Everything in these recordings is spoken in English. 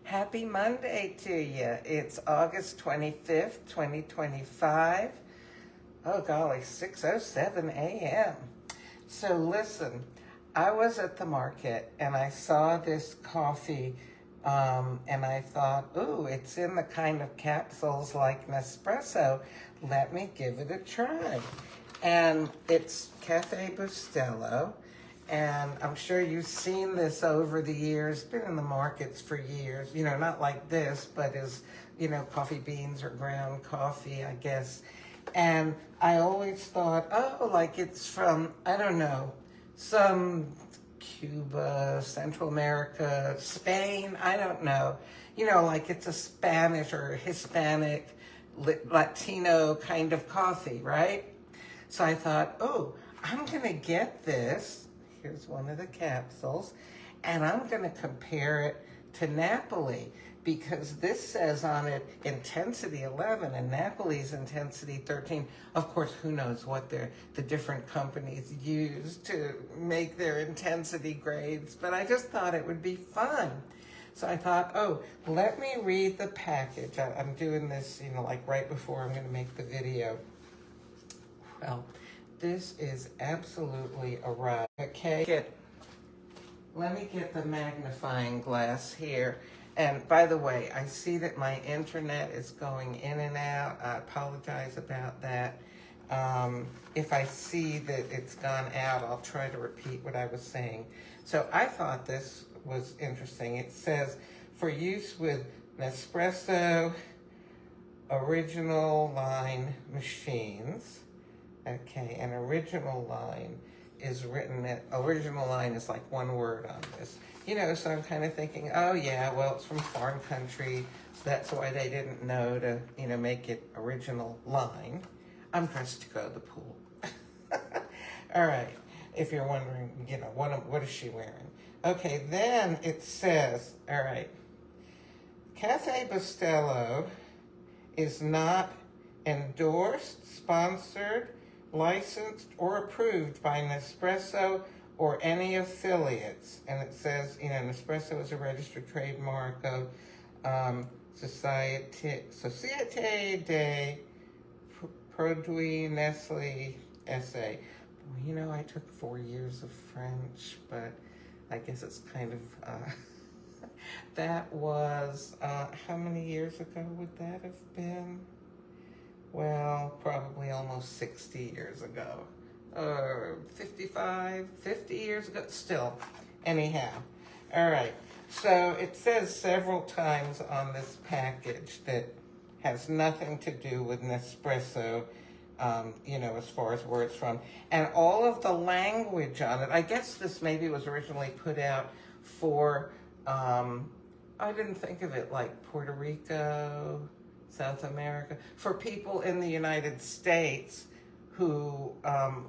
Happy Monday to you. It's August 25th, 2025. Oh golly, 6:07 a.m. So listen, I was at the market and I saw this coffee and I thought, ooh, it's in the kind of capsules like Nespresso. Let me give it a try. And it's Cafe Bustelo. And I'm sure you've seen this over the years, been in the markets for years, you know, not like this, but as, you know, coffee beans or ground coffee, I guess. And I always thought, oh, like it's from, I don't know, some Cuba, Central America, Spain, I don't know. You know, like it's a Spanish or Hispanic, Latino kind of coffee, right? So I thought, oh, I'm going to get this. Here's one of the capsules, and I'm going to compare it to Napoli because this says on it intensity 11 and Napoli's intensity 13. Of course, who knows what the different companies use to make their intensity grades, but I just thought it would be fun. So I thought, oh, let me read the package. I'm doing this, you know, like right before I'm going to make the video. Well, this is absolutely a ride. Okay, let me get the magnifying glass here. And by the way, I see that my internet is going in and out. I apologize about that. If I see that it's gone out, I'll try to repeat what I was saying. So I thought this was interesting. It says, for use with Nespresso original line machines. Okay, an original line is written, original line is like one word on this. You know, so I'm kind of thinking, oh yeah, well, it's from foreign country, so that's why they didn't know to, you know, make it original line. I'm dressed to go to the pool. All right, if you're wondering, you know, what is she wearing? Okay, then it says, all right, Cafe Bustelo is not endorsed, sponsored, licensed, or approved by Nespresso or any affiliates. And it says, you know, Nespresso is a registered trademark of Société des Produits Nestlé S.A. You know, I took 4 years of French, but I guess it's kind of, that was, how many years ago would that have been? Well, probably almost 60 years ago, 55, 50 years ago, still, anyhow. All right, so it says several times on this package that has nothing to do with Nespresso, you know, as far as where it's from. And all of the language on it, I guess this maybe was originally put out for, I didn't think of it like Puerto Rico, South America, for people in the United States who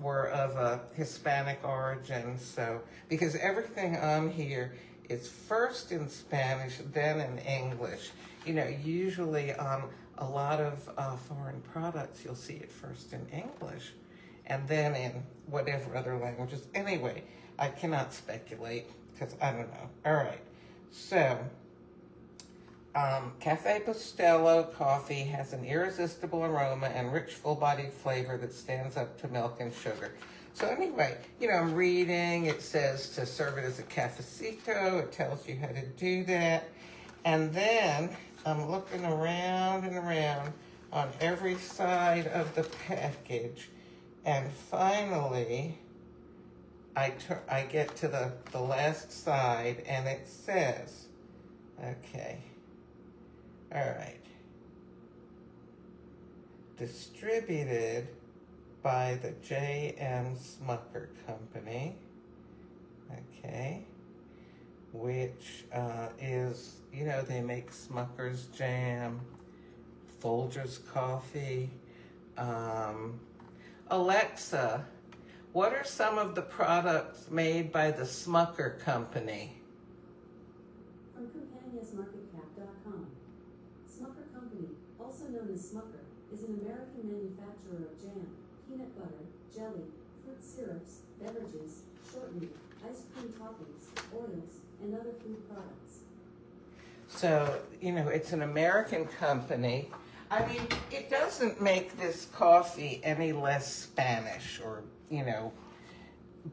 were of a Hispanic origin. So, because everything on here is first in Spanish, then in English. You know, usually on a lot of foreign products, you'll see it first in English and then in whatever other languages. Anyway, I cannot speculate because I don't know. All right, so Cafe Bustelo coffee has an irresistible aroma and rich, full-bodied flavor that stands up to milk and sugar. So anyway, you know, I'm reading, it says to serve it as a cafecito, it tells you how to do that. And then I'm looking around and around on every side of the package. And finally, I get to the last side and it says, okay, all right, distributed by the JM Smucker company, okay, which is, you know, they make Smucker's jam, Folgers coffee. Alexa, what are some of the products made by the Smucker company? From CompanionsMarketCap.com. Smucker Company, also known as Smucker, is an American manufacturer of jam, peanut butter, jelly, fruit syrups, beverages, shortening, ice cream toppings, oils, and other food products. So, you know, it's an American company. I mean, it doesn't make this coffee any less Spanish or, you know,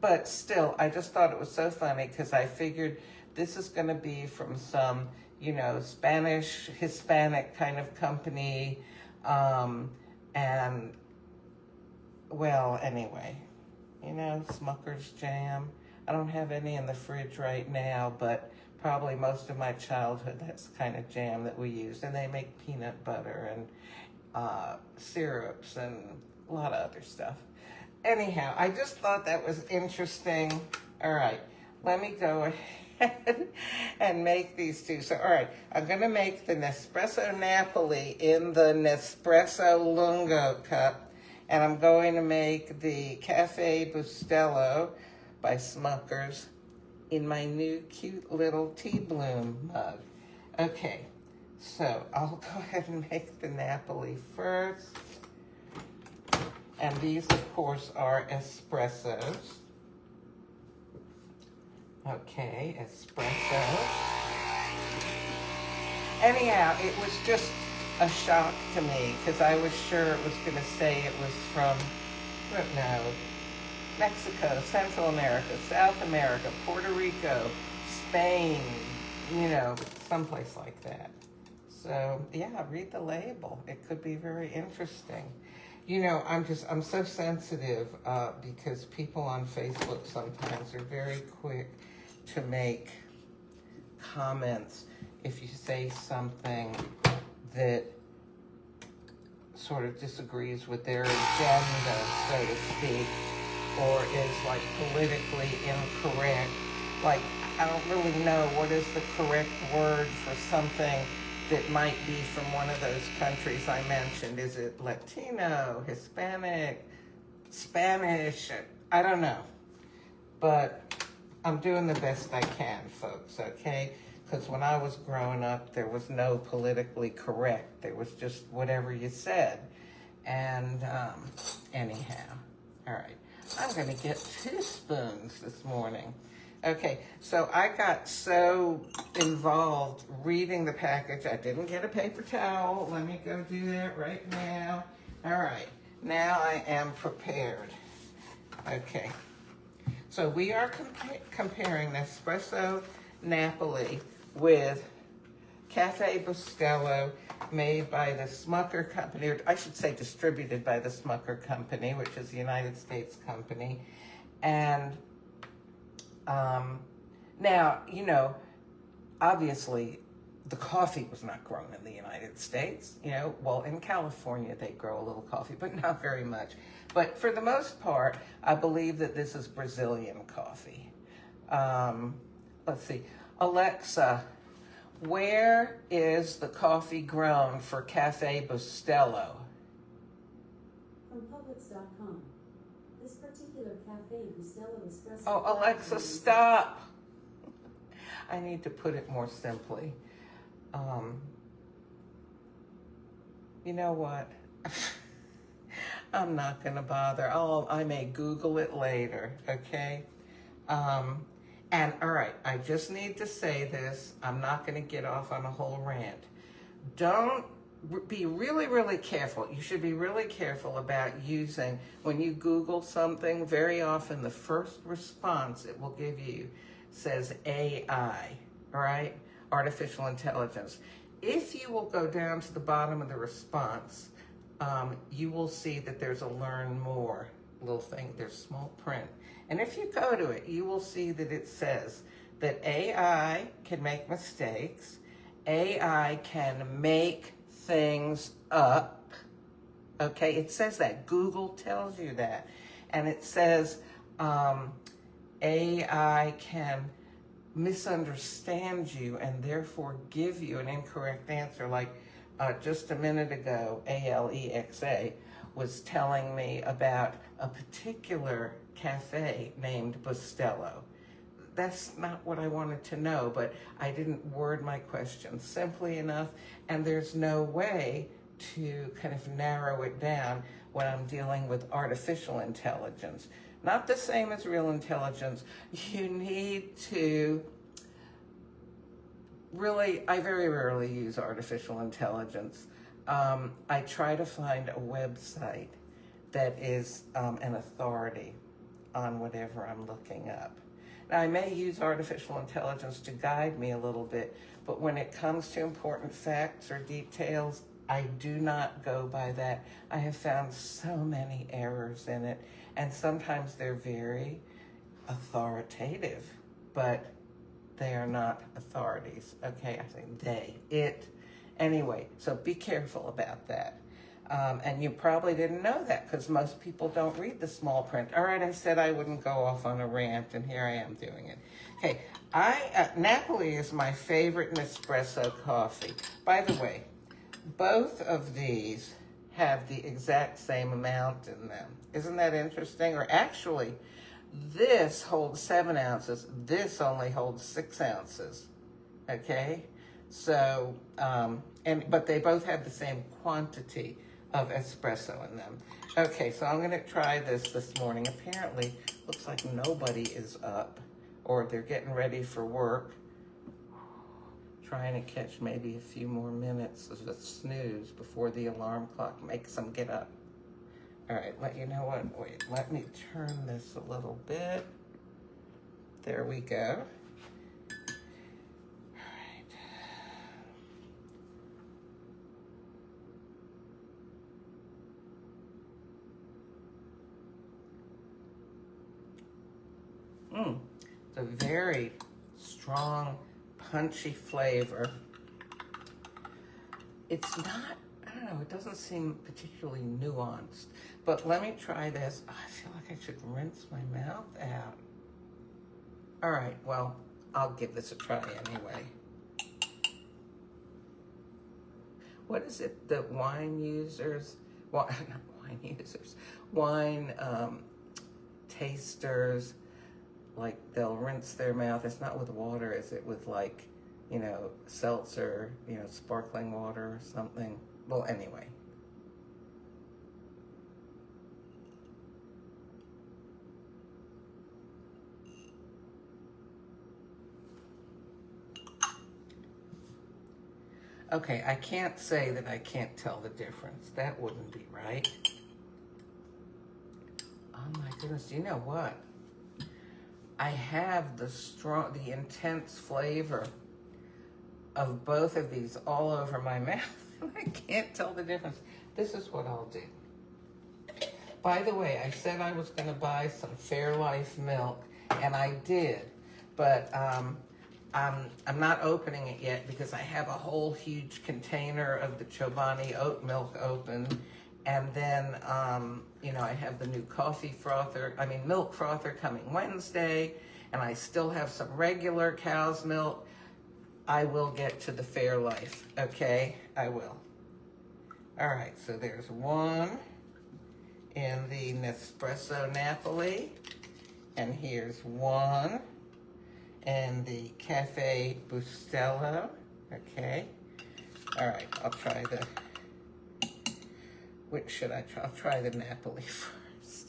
but still, I just thought it was so funny because I figured this is going to be from some, you know, Spanish, Hispanic kind of company. And, well, anyway, you know, Smucker's jam. I don't have any in the fridge right now, but probably most of my childhood, that's the kind of jam that we used. And they make peanut butter and syrups and a lot of other stuff. Anyhow, I just thought that was interesting. All right, let me go ahead and make these two. So, all right, I'm going to make the Nespresso Napoli in the Nespresso Lungo cup. And I'm going to make the Cafe Bustelo by Smucker's in my new cute little tea bloom mug. Okay, so I'll go ahead and make the Napoli first. And these, of course, are espressos. Okay, espresso. Anyhow, it was just a shock to me because I was sure it was going to say it was from, I don't know, Mexico, Central America, South America, Puerto Rico, Spain, you know, someplace like that. So, yeah, read the label. It could be very interesting. You know, I'm so sensitive because people on Facebook sometimes are very quick to make comments if you say something that sort of disagrees with their agenda, so to speak, or is like politically incorrect. Like, I don't really know what is the correct word for something that might be from one of those countries I mentioned. Is it Latino, Hispanic, Spanish? I don't know. But I'm doing the best I can, folks, okay? Because when I was growing up, there was no politically correct. There was just whatever you said. And anyhow, all right. I'm going to get 2 spoons this morning. Okay, so I got so involved reading the package, I didn't get a paper towel. Let me go do that right now. All right, now I am prepared. Okay, so we are comparing Nespresso Napoli with Cafe Bustelo, made by the Smucker Company, or I should say distributed by the Smucker Company, which is a United States company. And now, you know, obviously the coffee was not grown in the United States. You know, well, in California they grow a little coffee, but not very much. But for the most part, I believe that this is Brazilian coffee. Let's see, Alexa, where is the coffee grown for Cafe Bustelo? From Publix.com. This particular Cafe Bustelo Espresso. Oh, Alexa, stop. I need to put it more simply. You know what? I'm not going to bother. I may Google it later, okay? And all right, I just need to say this. I'm not going to get off on a whole rant. Don't be really, really careful. You should be really careful about using, when you Google something, very often the first response it will give you says AI, all right? Artificial intelligence. If you will go down to the bottom of the response, you will see that there's a learn more little thing. There's small print. And if you go to it, you will see that it says that AI can make mistakes. AI can make things up. Okay, it says that. Google tells you that. And it says AI can misunderstand you and therefore give you an incorrect answer. Like just a minute ago, Alexa was telling me about a particular cafe named Bustelo. That's not what I wanted to know, but I didn't word my question simply enough, and there's no way to kind of narrow it down when I'm dealing with artificial intelligence. Not the same as real intelligence. You need to really, I very rarely use artificial intelligence. I try to find a website that is an authority on whatever I'm looking up. Now, I may use artificial intelligence to guide me a little bit, but when it comes to important facts or details, I do not go by that. I have found so many errors in it, and sometimes they're very authoritative, but they are not authorities. Okay, I think they, it. Anyway, so be careful about that. And you probably didn't know that because most people don't read the small print. All right, I said I wouldn't go off on a rant, and here I am doing it. Okay, Napoli is my favorite Nespresso coffee. By the way, both of these have the exact same amount in them. Isn't that interesting? Or actually, this holds 7 ounces. This only holds 6 ounces. Okay, so but they both have the same quantity of espresso in them. Okay, so I'm gonna try this morning. Apparently, looks like nobody is up, or they're getting ready for work. Trying to catch maybe a few more minutes of a snooze before the alarm clock makes them get up. All right, you know what? Wait, let me turn this a little bit. There we go. It's a very strong, punchy flavor. It's not, I don't know, it doesn't seem particularly nuanced. But let me try this. Oh, I feel like I should rinse my mouth out. All right, well, I'll give this a try anyway. What is it that wine users, well, not wine users, wine tasters, like they'll rinse their mouth. It's not with water, is it with like, you know, seltzer, you know, sparkling water or something? Well, anyway. Okay, I can't say that I can't tell the difference. That wouldn't be right. Oh my goodness, you know what? I have the intense flavor of both of these all over my mouth. I can't tell the difference. This is what I'll do. By the way, I said I was going to buy some Fairlife milk, and I did, but I'm not opening it yet because I have a whole huge container of the Chobani oat milk open, and then you know, I have the new milk frother coming Wednesday, and I still have some regular cow's milk. I will get to the Fairlife, okay? I will. All right, so there's one in the Nespresso Napoli, and here's one in the Cafe Bustelo, okay? All right, I'll try which should I try? I'll try the Napoli first.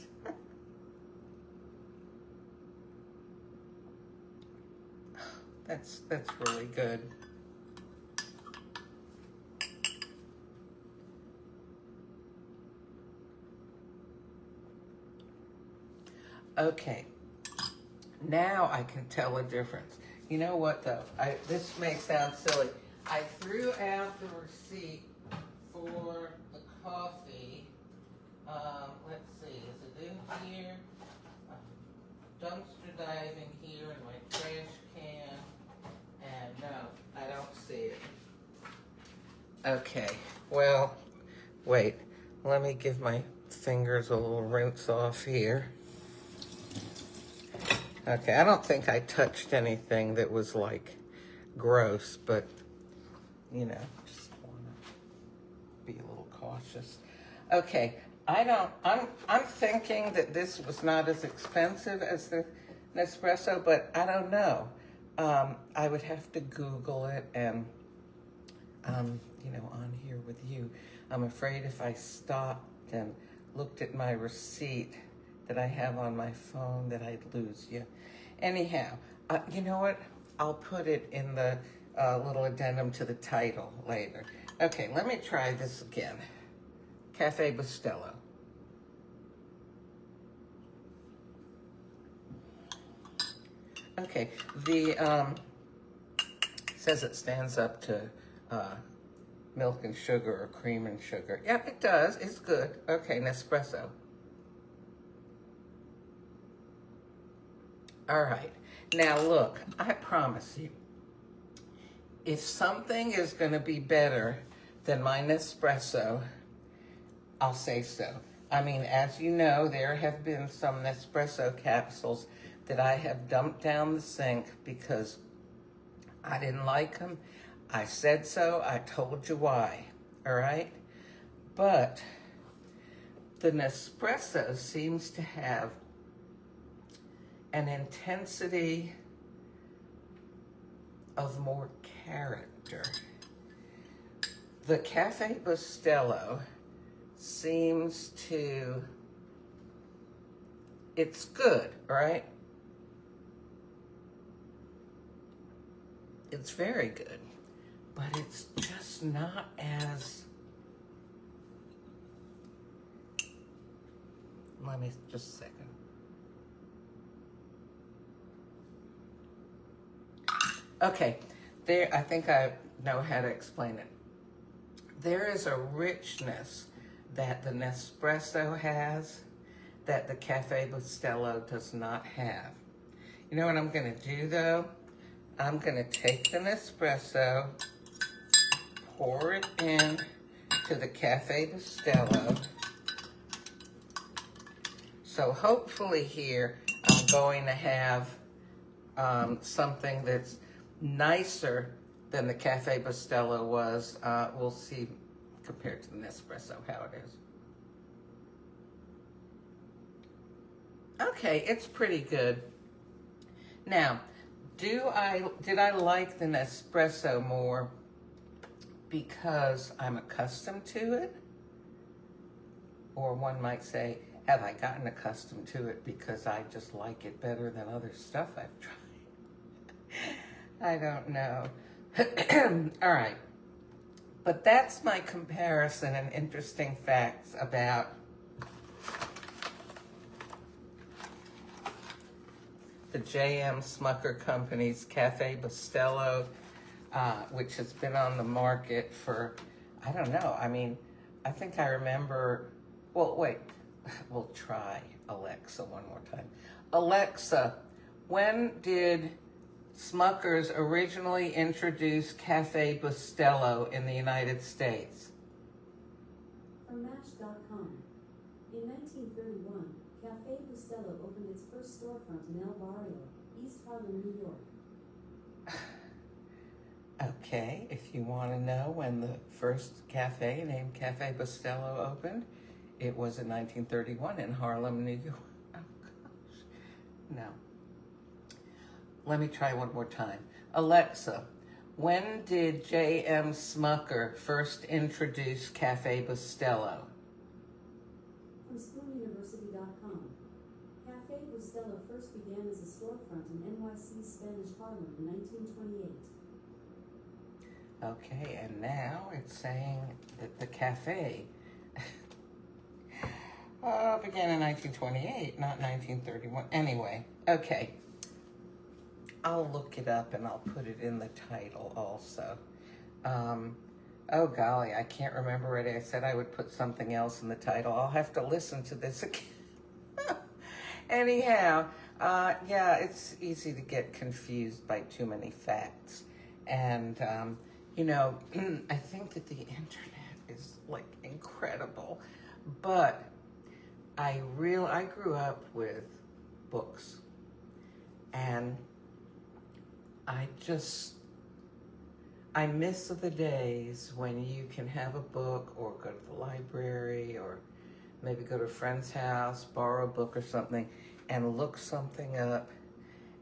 That's really good. Okay, now I can tell a difference. You know what though? This may sound silly. I threw out the receipt for the coffee. Let's see, is it in here? Dumpster diving here in my trash can. And no, I don't see it. Okay, well, wait. Let me give my fingers a little rinse off here. Okay, I don't think I touched anything that was like gross, but you know, just want to be a little cautious. Okay, I'm thinking that this was not as expensive as the Nespresso, but I don't know. I would have to Google it and, you know, on here with you. I'm afraid if I stopped and looked at my receipt that I have on my phone that I'd lose you. Anyhow, you know what? I'll put it in the a little addendum to the title later. Okay, let me try this again. Cafe Bustelo. Okay, the says it stands up to milk and sugar or cream and sugar. Yep, it does. It's good. Okay, Nespresso. All right. Now look, I promise you, if something is going to be better than my Nespresso, I'll say so. I mean, as you know, there have been some Nespresso capsules that I have dumped down the sink because I didn't like them. I said so. I told you why. All right? But the Nespresso seems to have an intensity of more character. The Cafe Bustelo seems to, it's good, right? It's very good, but it's just not as, let me just a second. Okay, there, I think I know how to explain it. There is a richness that the Nespresso has that the Cafe Bustelo does not have. You know what I'm gonna do though? I'm gonna take the Nespresso, pour it in to the Cafe Bustelo. So hopefully here, I'm going to have something that's nicer than the Cafe Bustelo was. We'll see compared to the Nespresso how it is. Okay, it's pretty good. Now, did I like the Nespresso more because I'm accustomed to it? Or one might say, have I gotten accustomed to it because I just like it better than other stuff I've tried? I don't know. All right. But that's my comparison and interesting facts about the JM Smucker Company's Cafe Bustelo, which has been on the market for, I don't know. I mean, I think I remember, well, wait, we'll try Alexa one more time. Alexa, when did Smucker's originally introduce Cafe Bustelo in the United States? From Match.com. In 1931, Café Bustelo opened its first storefront in El Barrio, East Harlem, New York. Okay, if you want to know when the first cafe named Café Bustelo opened, it was in 1931 in Harlem, New York. Oh, gosh. No. Let me try one more time. Alexa, when did JM Smucker first introduce Café Bustelo? From SpoonUniversity.com. Café Bustelo first began as a storefront in NYC Spanish Harlem in 1928. Okay, and now it's saying that the cafe began in 1928, not 1931. Anyway, okay. I'll look it up and I'll put it in the title also. Oh golly, I can't remember it. I said I would put something else in the title. I'll have to listen to this again. Anyhow, yeah, it's easy to get confused by too many facts. And, you know, I think that the internet is like incredible, but I grew up with books, and I miss the days when you can have a book or go to the library or maybe go to a friend's house, borrow a book or something, and look something up,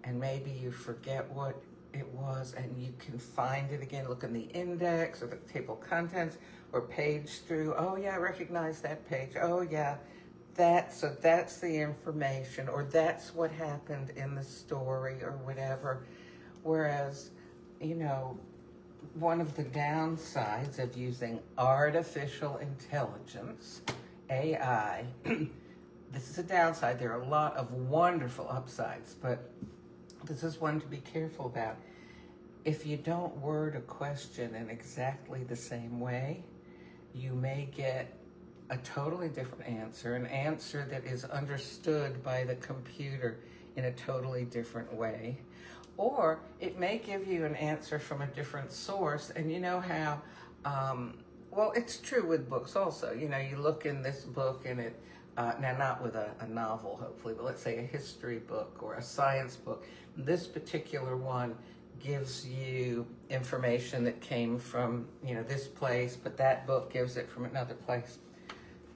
and maybe you forget what it was and you can find it again, look in the index or the table of contents or page through. Oh yeah, I recognize that page. Oh yeah, that's the information, or that's what happened in the story or whatever. Whereas, you know, one of the downsides of using artificial intelligence, AI, this is a downside. There are a lot of wonderful upsides, but this is one to be careful about. If you don't word a question in exactly the same way, you may get a totally different answer, an answer that is understood by the computer in a totally different way. Or it may give you an answer from a different source, and you know how, well, it's true with books also. You know, you look in this book and it, now not with a novel hopefully, but let's say a history book or a science book. This particular one gives you information that came from, you know, this place, but that book gives it from another place.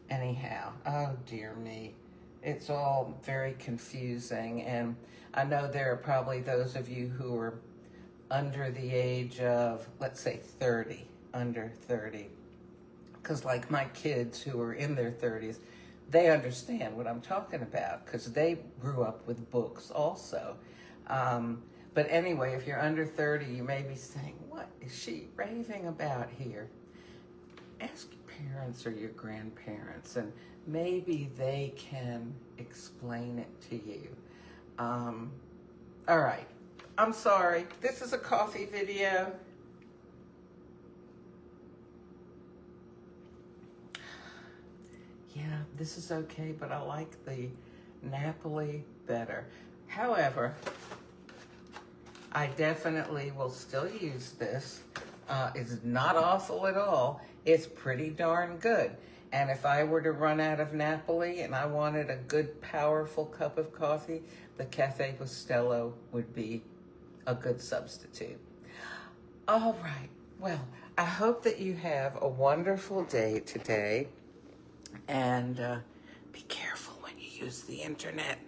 Anyhow, oh dear me, it's all very confusing, and I know there are probably those of you who are under the age of, let's say 30, under 30, because like my kids who are in their 30s, they understand what I'm talking about because they grew up with books also. But anyway, if you're under 30, you may be saying, what is she raving about here? Ask your parents or your grandparents, and maybe they can explain it to you. All right, I'm sorry. This is a coffee video. Yeah, this is okay, but I like the Napoli better. However, I definitely will still use this. It's not awful at all. It's pretty darn good. And if I were to run out of Napoli and I wanted a good, powerful cup of coffee, the Café Bustelo would be a good substitute. All right. Well, I hope that you have a wonderful day today. And be careful when you use the internet.